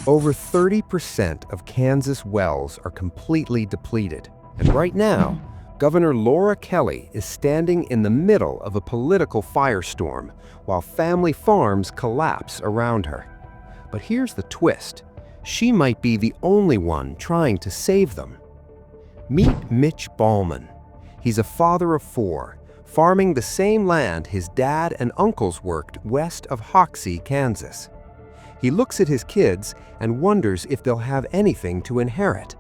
Over 30% of Kansas wells are completely depleted. And right now, Governor Laura Kelly is standing in the middle of a political firestorm while family farms collapse around her. But here's the twist. She might be the only one trying to save them. Meet Mitch Ballman. He's a father of 4, farming the same land his dad and uncles worked west of Hoxie, Kansas. He looks at his kids and wonders if they'll have anything to inherit.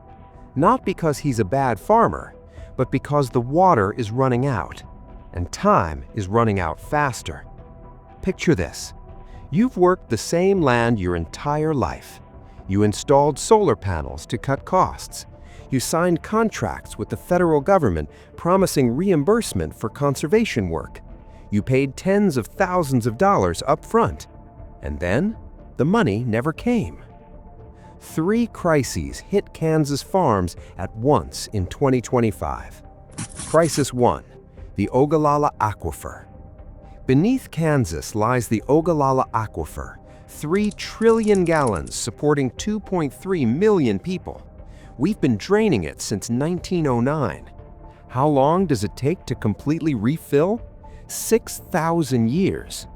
Not because he's a bad farmer, but because the water is running out, and time is running out faster. Picture this. You've worked the same land your entire life. You installed solar panels to cut costs. You signed contracts with the federal government promising reimbursement for conservation work. You paid tens of thousands of dollars up front. And then, the money never came. 3 crises hit Kansas farms at once in 2025. Crisis 1, the Ogallala Aquifer. Beneath Kansas lies the Ogallala Aquifer, 3 trillion gallons supporting 2.3 million people. We've been draining it since 1909. How long does it take to completely refill? 6,000 years.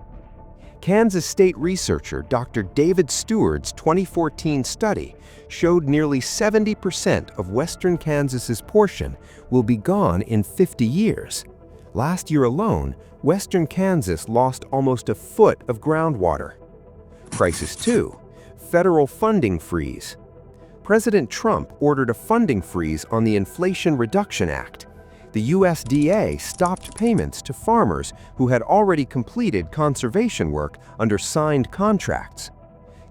Kansas State researcher Dr. David Stewart's 2014 study showed nearly 70% of western Kansas's portion will be gone in 50 years. Last year alone, western Kansas lost almost a foot of groundwater. Crisis 2, federal funding freeze. President Trump ordered a funding freeze on the Inflation Reduction Act. The USDA stopped payments to farmers who had already completed conservation work under signed contracts.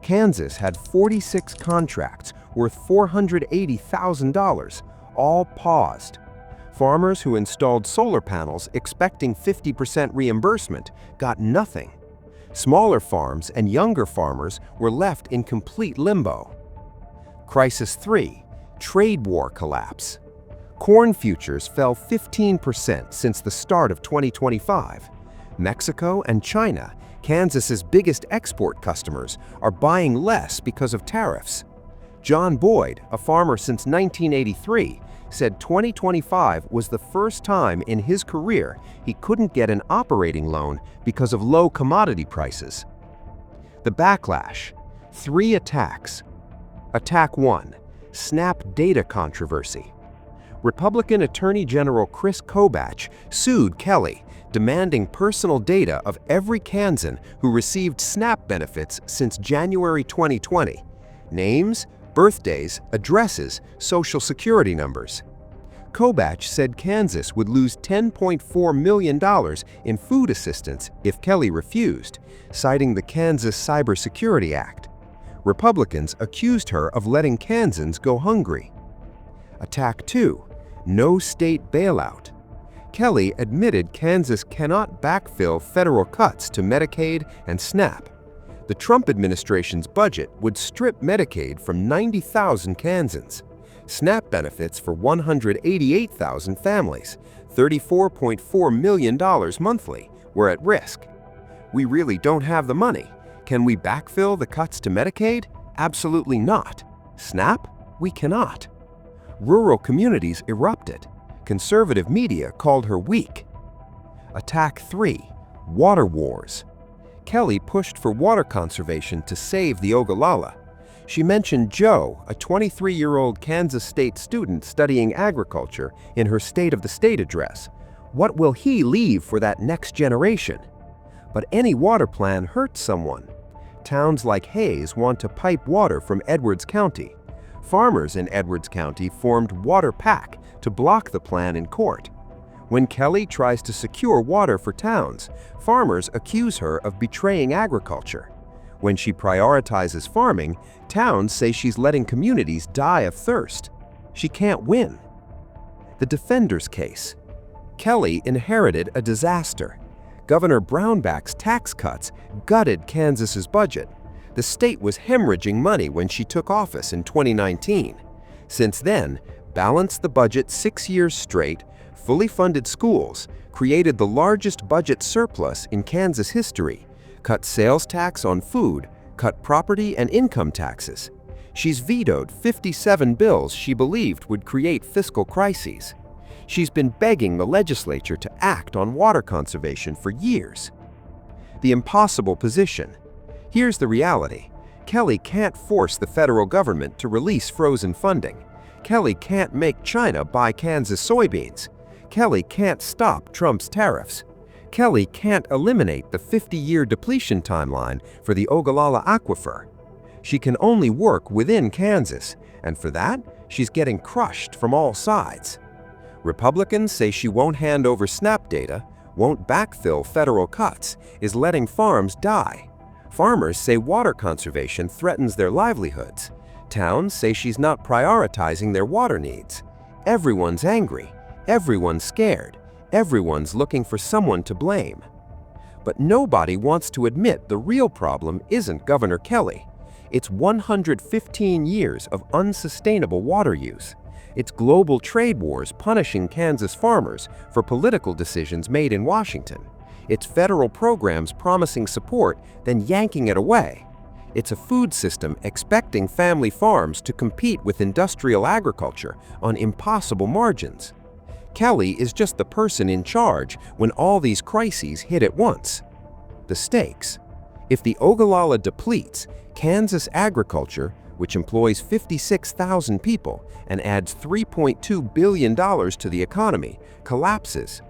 Kansas had 46 contracts worth $480,000, all paused. Farmers who installed solar panels expecting 50% reimbursement got nothing. Smaller farms and younger farmers were left in complete limbo. Crisis 3, trade war collapse. Corn futures fell 15% since the start of 2025. Mexico and China, Kansas's biggest export customers, are buying less because of tariffs. John Boyd, a farmer since 1983, said 2025 was the first time in his career he couldn't get an operating loan because of low commodity prices. The Backlash, 3 attacks. Attack 1, SNAP data controversy. Republican Attorney General Chris Kobach sued Kelly, demanding personal data of every Kansan who received SNAP benefits since January 2020. Names, birthdays, addresses, social security numbers. Kobach said Kansas would lose $10.4 million in food assistance if Kelly refused, citing the Kansas Cybersecurity Act. Republicans accused her of letting Kansans go hungry. Attack 2, no state bailout. Kelly admitted Kansas cannot backfill federal cuts to Medicaid and SNAP. The Trump administration's budget would strip Medicaid from 90,000 Kansans. SNAP benefits for 188,000 families, $34.4 million monthly, were at risk. We really don't have the money. Can we backfill the cuts to Medicaid? Absolutely not. SNAP? We cannot. Rural communities erupted. Conservative media called her weak. Attack 3, water wars. Kelly pushed for water conservation to save the Ogallala. She mentioned Joe, a 23-year-old Kansas State student studying agriculture, in her State of the State address. What will he leave for that next generation? But any water plan hurts someone. Towns like Hayes want to pipe water from Edwards County. Farmers in Edwards County formed Water PAC to block the plan in court. When Kelly tries to secure water for towns, farmers accuse her of betraying agriculture. When she prioritizes farming, towns say she's letting communities die of thirst. She can't win. The defender's case. Kelly inherited a disaster. Governor Brownback's tax cuts gutted Kansas's budget. The state was hemorrhaging money when she took office in 2019. Since then, balanced the budget 6 years straight, fully funded schools, created the largest budget surplus in Kansas history, cut sales tax on food, cut property and income taxes. She's vetoed 57 bills she believed would create fiscal crises. She's been begging the legislature to act on water conservation for years. The impossible position. Here's the reality. Kelly can't force the federal government to release frozen funding. Kelly can't make China buy Kansas soybeans. Kelly can't stop Trump's tariffs. Kelly can't eliminate the 50-year depletion timeline for the Ogallala Aquifer. She can only work within Kansas, and for that, she's getting crushed from all sides. Republicans say she won't hand over SNAP data, won't backfill federal cuts, is letting farms die. Farmers say water conservation threatens their livelihoods. Towns say she's not prioritizing their water needs. Everyone's angry. Everyone's scared. Everyone's looking for someone to blame. But nobody wants to admit the real problem isn't Governor Kelly. It's 115 years of unsustainable water use. It's global trade wars punishing Kansas farmers for political decisions made in Washington. It's federal programs promising support, then yanking it away. It's a food system expecting family farms to compete with industrial agriculture on impossible margins. Kelly is just the person in charge when all these crises hit at once. The stakes. If the Ogallala depletes, Kansas agriculture, which employs 56,000 people and adds $3.2 billion to the economy, collapses.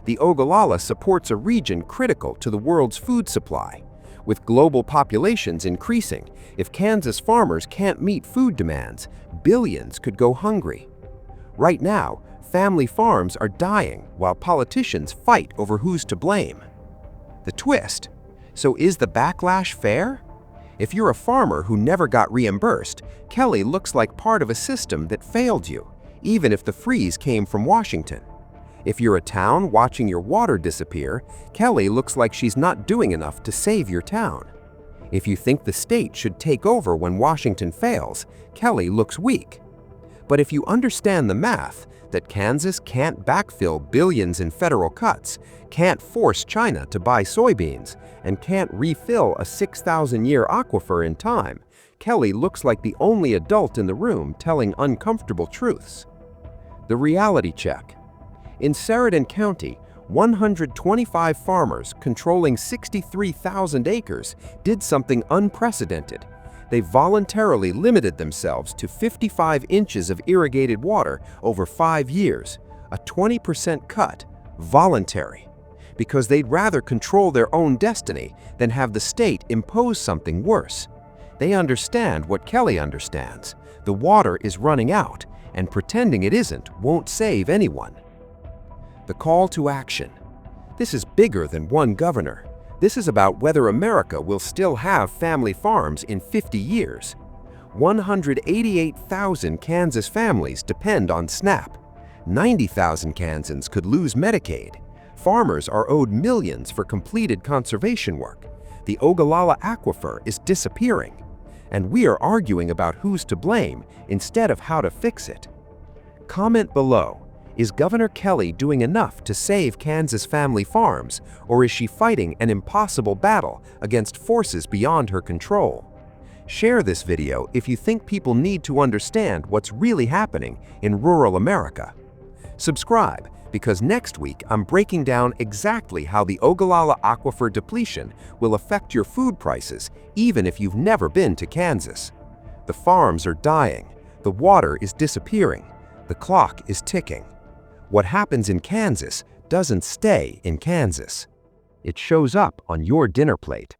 The Ogallala supports a region critical to the world's food supply. With global populations increasing, if Kansas farmers can't meet food demands, billions could go hungry. Right now, family farms are dying while politicians fight over who's to blame. The twist. So is the backlash fair? If you're a farmer who never got reimbursed, Kelly looks like part of a system that failed you, even if the freeze came from Washington. If you're a town watching your water disappear, Kelly looks like she's not doing enough to save your town. If you think the state should take over when Washington fails, Kelly looks weak. But if you understand the math, that Kansas can't backfill billions in federal cuts, can't force China to buy soybeans, and can't refill a 6,000-year aquifer in time, Kelly looks like the only adult in the room telling uncomfortable truths. The reality check. In Sheridan County, 125 farmers controlling 63,000 acres did something unprecedented. They voluntarily limited themselves to 55 inches of irrigated water over 5 years, a 20% cut, voluntary, because they'd rather control their own destiny than have the state impose something worse. They understand what Kelly understands. The water is running out, and pretending it isn't won't save anyone. The call to action. This is bigger than one governor. This is about whether America will still have family farms in 50 years. 188,000 Kansas families depend on SNAP. 90,000 Kansans could lose Medicaid. Farmers are owed millions for completed conservation work. The Ogallala Aquifer is disappearing. And we are arguing about who's to blame instead of how to fix it. Comment below. Is Governor Kelly doing enough to save Kansas family farms, or is she fighting an impossible battle against forces beyond her control? Share this video if you think people need to understand what's really happening in rural America. Subscribe, because next week I'm breaking down exactly how the Ogallala Aquifer depletion will affect your food prices even if you've never been to Kansas. The farms are dying, the water is disappearing, the clock is ticking. What happens in Kansas doesn't stay in Kansas. It shows up on your dinner plate.